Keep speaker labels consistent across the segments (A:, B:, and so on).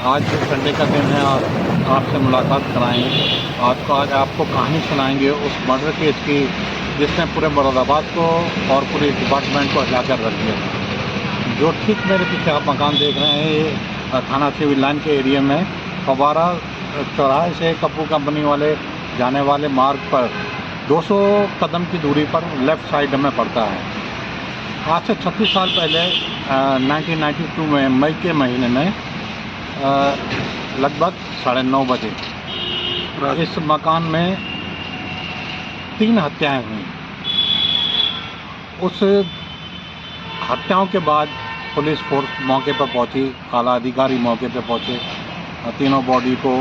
A: आज संडे का दिन है और आपसे मुलाकात कराएंगे। आज आपको कहानी सुनाएंगे उस मर्डर केस की जिसने पूरे मुरादाबाद को और पूरे डिपार्टमेंट को हिला कर रख दिया। जो ठीक मेरे पीछे आप मकान देख रहे हैं, ये थाना सिविल लाइन के एरिया में फवारा चौराहे से कप्पू कंपनी वाले जाने वाले मार्ग पर 200 कदम की दूरी पर लेफ़्ट साइड में पड़ता है। आज से 36 साल पहले 1992 में मई के महीने में लगभग 9:30 बजे इस मकान में 3 हत्याएं हुई। उस हत्याओं के बाद पुलिस फोर्स मौके पर पहुंची, आला अधिकारी मौके पर पहुंचे, तीनों बॉडी को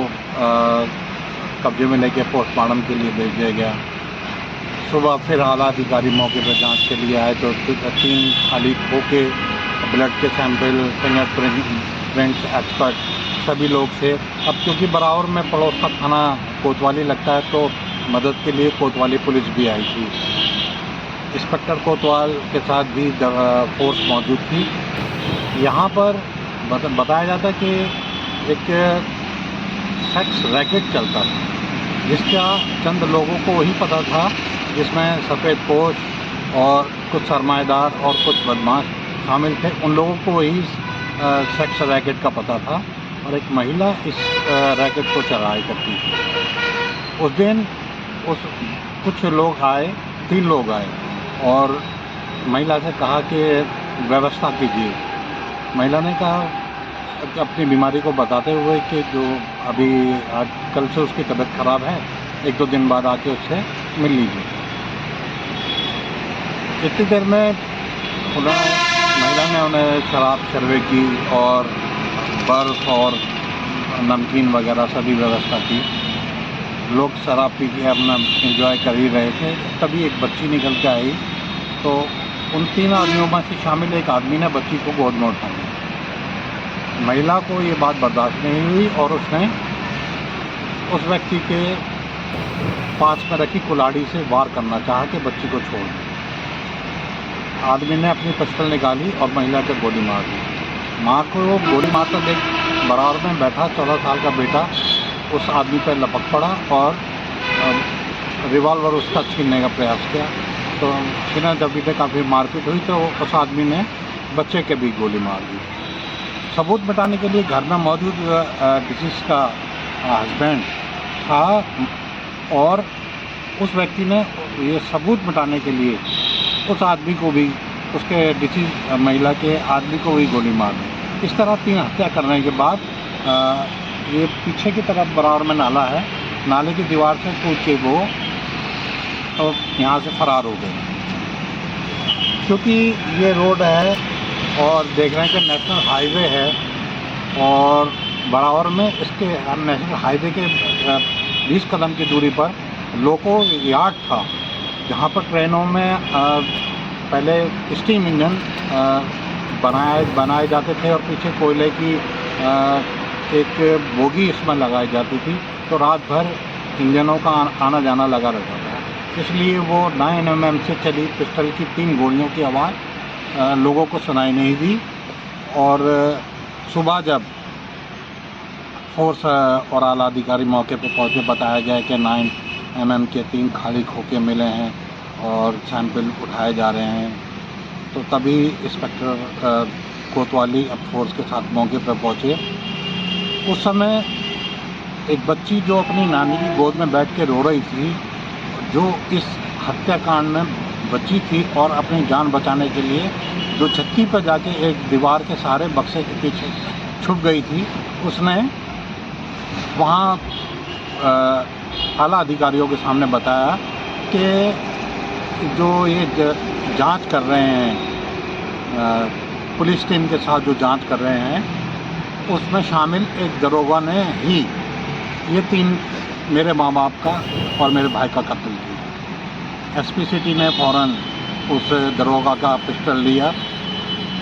A: कब्जे में लेके पोस्टमार्टम के लिए भेज दिया गया। सुबह फिर आला अधिकारी मौके पर जांच के लिए आए तो 3 खाली खोखे, ब्लड के सैंपल, फिंगरप्रिंट्स एक्सपर्ट सभी लोग थे। अब क्योंकि बराबर में पड़ोस का थाना कोतवाली लगता है तो मदद के लिए कोतवाली पुलिस भी आई थी। इंस्पेक्टर कोतवाल के साथ भी फोर्स मौजूद थी। यहाँ पर बताया जाता है कि एक सेक्स रैकेट चलता था जिसका चंद लोगों को वही पता था, जिसमें सफ़ेद पोश और कुछ सरमाएदार और कुछ बदमाश शामिल थे। उन लोगों को वही सेक्स रैकेट का पता था और एक महिला इस रैकेट को चलाया करती थी। उस दिन कुछ लोग आए, 3 लोग आए और महिला से कहा कि व्यवस्था कीजिए। महिला ने कहा अपनी बीमारी को बताते हुए कि जो अभी आज कल से उसकी तबीयत ख़राब है, 1-2 दिन बाद आके उससे मिल लीजिए। इतनी देर में महिला ने उन्हें शराब सर्वे की और बर्फ़ और नमकीन वगैरह सभी व्यवस्था की। लोग शराब पी के अपना एंजॉय कर ही रहे थे। तभी एक बच्ची निकल के आई तो उन 3 आदमियों में से शामिल एक आदमी ने बच्ची को गोद में उठा लिया। महिला को ये बात बर्दाश्त नहीं हुई और उसने उस व्यक्ति के पास में रखी कुल्हाड़ी से वार करना चाहा कि बच्ची को छोड़ दे। आदमी ने अपनी पिस्टल निकाली और महिला को गोली मार दी। माँ को वो गोली मारता देख बराबर में बैठा 14 साल का बेटा उस आदमी पर लपक पड़ा और रिवॉल्वर उसका छीनने का प्रयास किया। तो छीना जब भी काफ़ी मारपीट हुई तो उस आदमी ने बच्चे के भी गोली मार दी। सबूत मिटाने के लिए घर में मौजूद डिसीज का हस्बैंड था और उस व्यक्ति ने ये सबूत मिटाने के लिए उस आदमी को भी, उसके डिसीज महिला के आदमी को भी गोली मार दी। इस तरह 3 हत्या करने के बाद ये पीछे की तरफ बराबर में नाला है, नाले की दीवार से कूद के वो तो यहाँ से फरार हो गए। क्योंकि ये रोड है और देख रहे हैं कि नेशनल हाईवे है और बराबर में इसके नेशनल हाईवे के 20 कदम की दूरी पर लोको यार्ड था, जहाँ पर ट्रेनों में पहले स्टीम इंजन बनाए जाते थे और पीछे कोयले की एक बोगी इसमें लगाई जाती थी। तो रात भर इंजनों का आना जाना लगा रहता था, इसलिए वो 9 mm से चली पिस्टल की 3 गोलियों की आवाज़ लोगों को सुनाई नहीं दी। और सुबह जब फोर्स और आला अधिकारी मौके पर पहुँचे, बताया गया कि 9 mm के 3 खाली खोखे मिले हैं और सैंपल उठाए जा रहे हैं। तो तभी इंस्पेक्टर कोतवाली अब फोर्स के साथ मौके पर पहुँचे। उस समय एक बच्ची जो अपनी नानी की गोद में बैठ के रो रही थी, जो इस हत्याकांड में बची थी और अपनी जान बचाने के लिए जो छत्ती पर जाके एक दीवार के सहारे बक्से के पीछे छुप गई थी, उसने वहाँ आला अधिकारियों के सामने बताया कि जो ये जांच कर रहे हैं, पुलिस टीम के साथ जो जांच कर रहे हैं, उसमें शामिल एक दरोगा ने ही ये 3 मेरे माँ बाप का और मेरे भाई का कत्ल किया। एसपी सिटी ने फ़ौरन उस दरोगा का पिस्टल लिया,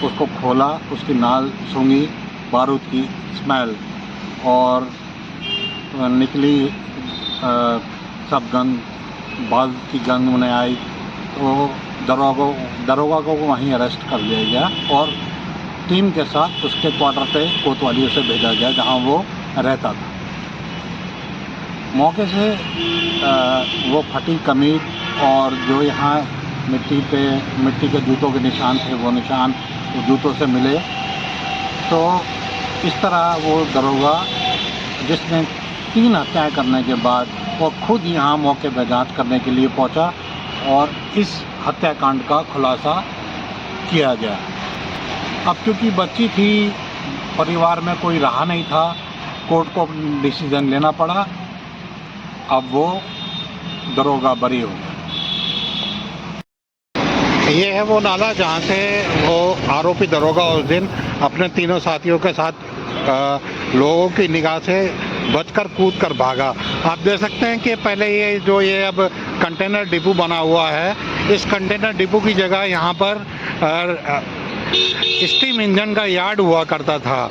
A: उसको खोला, उसकी नाल सूंघी, बारूद की स्मेल और निकली सब गंध, बाल की गंध उन्हें आई। तो दरोगा को वहीं अरेस्ट कर लिया गया और टीम के साथ उसके क्वार्टर पे कोतवाली उसे भेजा गया जहाँ वो रहता था। मौके से वो फटी कमीज और जो यहाँ मिट्टी के जूतों के निशान थे वो निशान जूतों से मिले। तो इस तरह वो दरोगा जिसने 3 हत्याएं करने के बाद वो खुद यहाँ मौके पर जांच करने के लिए पहुँचा और इस हत्याकांड का खुलासा किया गया। अब क्योंकि बच्ची थी, परिवार में कोई रहा नहीं था, कोर्ट को डिसीजन लेना पड़ा। अब वो दरोगा बरी हो गया। ये है वो नाला जहाँ से वो आरोपी दरोगा उस दिन अपने तीनों साथियों के साथ लोगों की निगाह से बचकर कूद कर भागा। आप देख सकते हैं कि पहले ये अब कंटेनर डिपो बना हुआ है, इस कंटेनर डिपो की जगह यहाँ पर स्टीम इंजन का यार्ड हुआ करता था,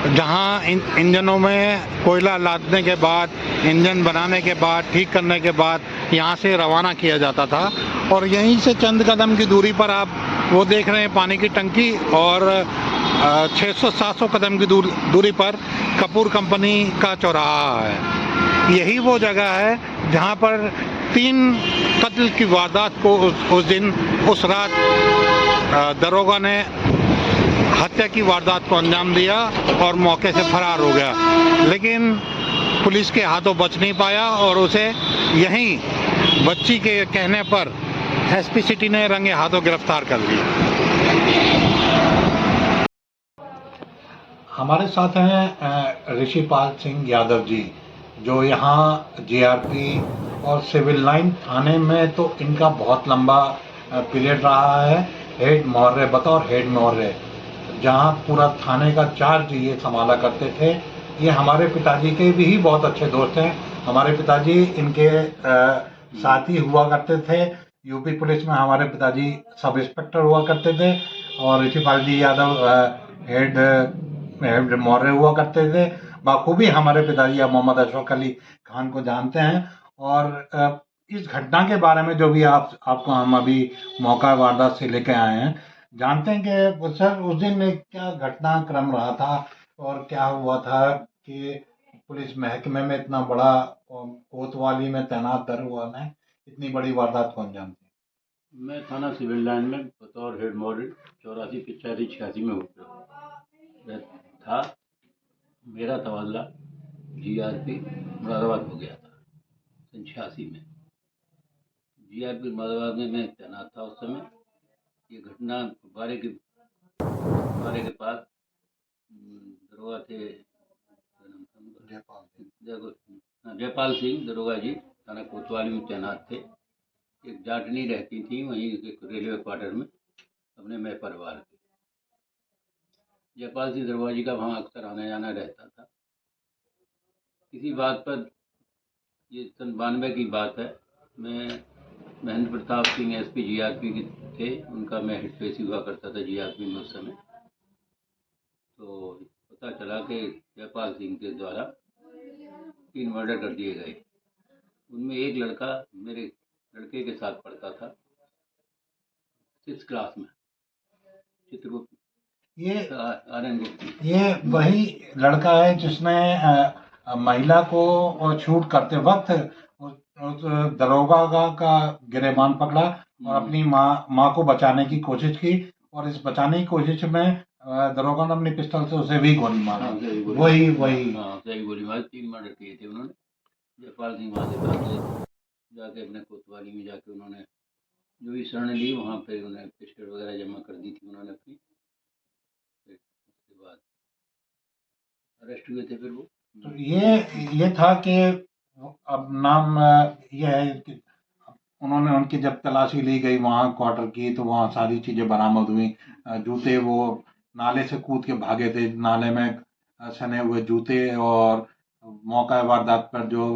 A: जहाँ इंजनों में कोयला लादने के बाद, इंजन बनाने के बाद, ठीक करने के बाद यहाँ से रवाना किया जाता था। और यहीं से चंद कदम की दूरी पर आप वो देख रहे हैं पानी की टंकी, और 600-700 कदम की दूरी पर कपूर कंपनी का चौराहा है। यही वो जगह है जहाँ पर 3 कत्ल की वारदात को उस रात दरोगा ने हत्या की वारदात को अंजाम दिया और मौके से फरार हो गया। लेकिन पुलिस के हाथों बच नहीं पाया और उसे यहीं बच्ची के कहने पर एसपी सिटी ने रंगे हाथों गिरफ्तार कर लिया। हमारे साथ हैं ऋषिपाल सिंह यादव जी, जो यहाँ जीआरपी और सिविल लाइन थाने में तो इनका बहुत लंबा पीरियड रहा है, हेड मोहर्रे, बतौर हेड मोहर्रे, जहाँ पूरा थाने का चार्ज ये संभाला करते थे। ये हमारे पिताजी के भी बहुत अच्छे दोस्त हैं। हमारे पिताजी इनके साथी हुआ करते थे। यूपी पुलिस में हमारे पिताजी सब इंस्पेक्टर हुआ करते थे और ऋषिपाल जी यादव हेड मोहर्रे हुआ करते थे। बखूबी हमारे पिताजी अब मोहम्मद अशफाक अली खान को जानते हैं। और इस घटना के बारे में जो भी आपको हम अभी मौका वारदात से लेके आए हैं, जानते हैं कि सर उस दिन क्या घटनाक्रम रहा था और क्या हुआ था कि पुलिस महकमे में इतना बड़ा, कोतवाली में तैनात दरोगा ने इतनी बड़ी वारदात को अंजाम दिया।
B: मैं थाना सिविल लाइन में बतौर हेड मॉडल 84, 85, 86 में था। मेरा तबादला जीआरपी मुरादाबाद हो गया था 86 में। जीआरपी मुरादाबाद में मैं तैनात था उस समय। ये घटना फुब्बारे के पास दरोगा थे, जयपाल सिंह दरोगा जी थाना कोतवाली में तैनात थे। एक जाटनी रहती थी वहीं एक रेलवे क्वार्टर में अपने मैं परिवार के। जयपाल सिंह दरोगा जी का वहाँ अक्सर आना जाना रहता था। किसी बात पर, ये सन 92 की बात है, मैं महेंद्र प्रताप सिंह एसपी जीआरपी के थे, उनका मैं हेड पेशी हुआ करता था जीआरपी में उस समय। तो पता चला कि जयपाल सिंह के द्वारा 3 मर्डर कर दिए गए। उनमें एक लड़का मेरे लड़के के साथ पढ़ता था 6th क्लास में, चित्रगुप्त।
A: ये वही लड़का है जिसने महिला को शूट करते वक्त उस दरोगा का गिरेबान पकड़ा और अपनी माँ को बचाने की कोशिश की, और इस बचाने की कोशिश में दरोगा ने अपनी पिस्टल से उसे भी गोली मारा। वही
B: सही गोली मारी। 3 मर्डर किए थे उन्होंने। जयपाल सिंह वहाँ से जाके अपने कोतवाली में जाके उन्होंने जो भी शरण ली, वहाँ पे उन्होंने पिस्टल वगैरह जमा कर दी थी उन्होंने अपनी। उसके बाद अरेस्ट हुए थे फिर वो।
A: तो ये था कि अब नाम ये है कि उन्होंने, उनकी जब तलाशी ली गई वहाँ क्वार्टर की, तो वहाँ सारी चीज़ें बरामद हुई। जूते, वो नाले से कूद के भागे थे, नाले में सने हुए जूते, और मौका वारदात पर जो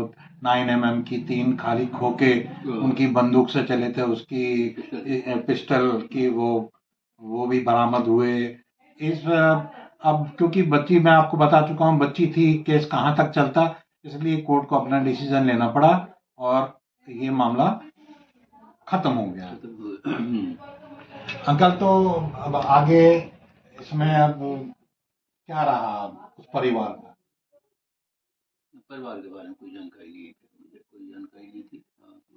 A: 9mm की 3 खाली खोखे उनकी बंदूक से चले थे, उसकी पिस्टल की वो भी बरामद हुए। अब क्योंकि बच्ची, मैं आपको बता चुका हूँ, बच्ची थी, केस कहाँ तक चलता, इसलिए कोर्ट को अपना डिसीजन लेना पड़ा और ये मामला खत्म हो गया। अंकल, तो अब आगे इसमें अब क्या रहा उस परिवार का?
B: परिवार के बारे में कोई जानकारी नहीं है, मुझे कोई जानकारी नहीं थी।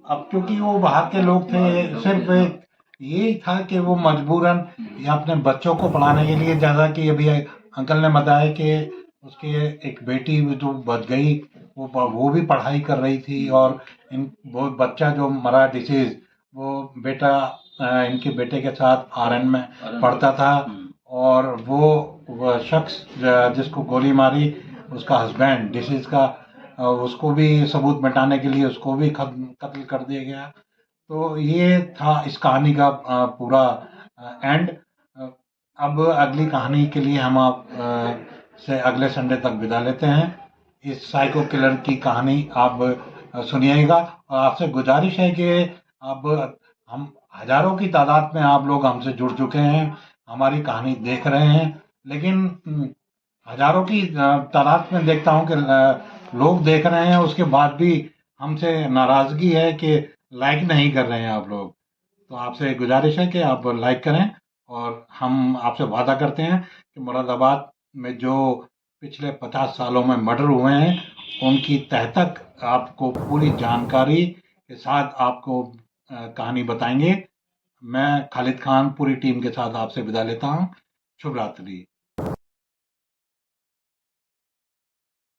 A: अब क्योंकि वो बाहर के लोग थे, सिर्फ एक यही था कि वो मजबूरन या अपने बच्चों को पढ़ाने के लिए, जैसा कि अभी अंकल ने बताया कि उसके एक बेटी भी जो बच गई, वो भी पढ़ाई कर रही थी, और वो बच्चा जो मरा डिसीज, वो बेटा इनके बेटे के साथ आरएन में पढ़ता था, और वो शख्स जिसको गोली मारी, उसका हस्बैंड डिसीज का, उसको भी सबूत मिटाने के लिए उसको भी कत्ल कर दिया गया। तो ये था इस कहानी का पूरा एंड। अब अगली कहानी के लिए हम आप से अगले संडे तक विदा लेते हैं। इस साइको किलर की कहानी आप सुनिएगा, और आपसे गुजारिश है कि अब हम हजारों की तादाद में आप लोग हमसे जुड़ चुके हैं, हमारी कहानी देख रहे हैं, लेकिन हजारों की तादाद में देखता हूँ कि लोग देख रहे हैं, उसके बाद भी हमसे नाराजगी है कि लाइक नहीं कर रहे हैं आप लोग। तो आपसे गुजारिश है कि आप लाइक करें, और हम आपसे वादा करते हैं कि मुरादाबाद में जो पिछले 50 सालों में मर्डर हुए हैं, उनकी तह तक आपको पूरी जानकारी के साथ आपको कहानी बताएंगे। मैं खालिद खान पूरी टीम के साथ आपसे विदा लेता हूँ। शुभ रात्रि।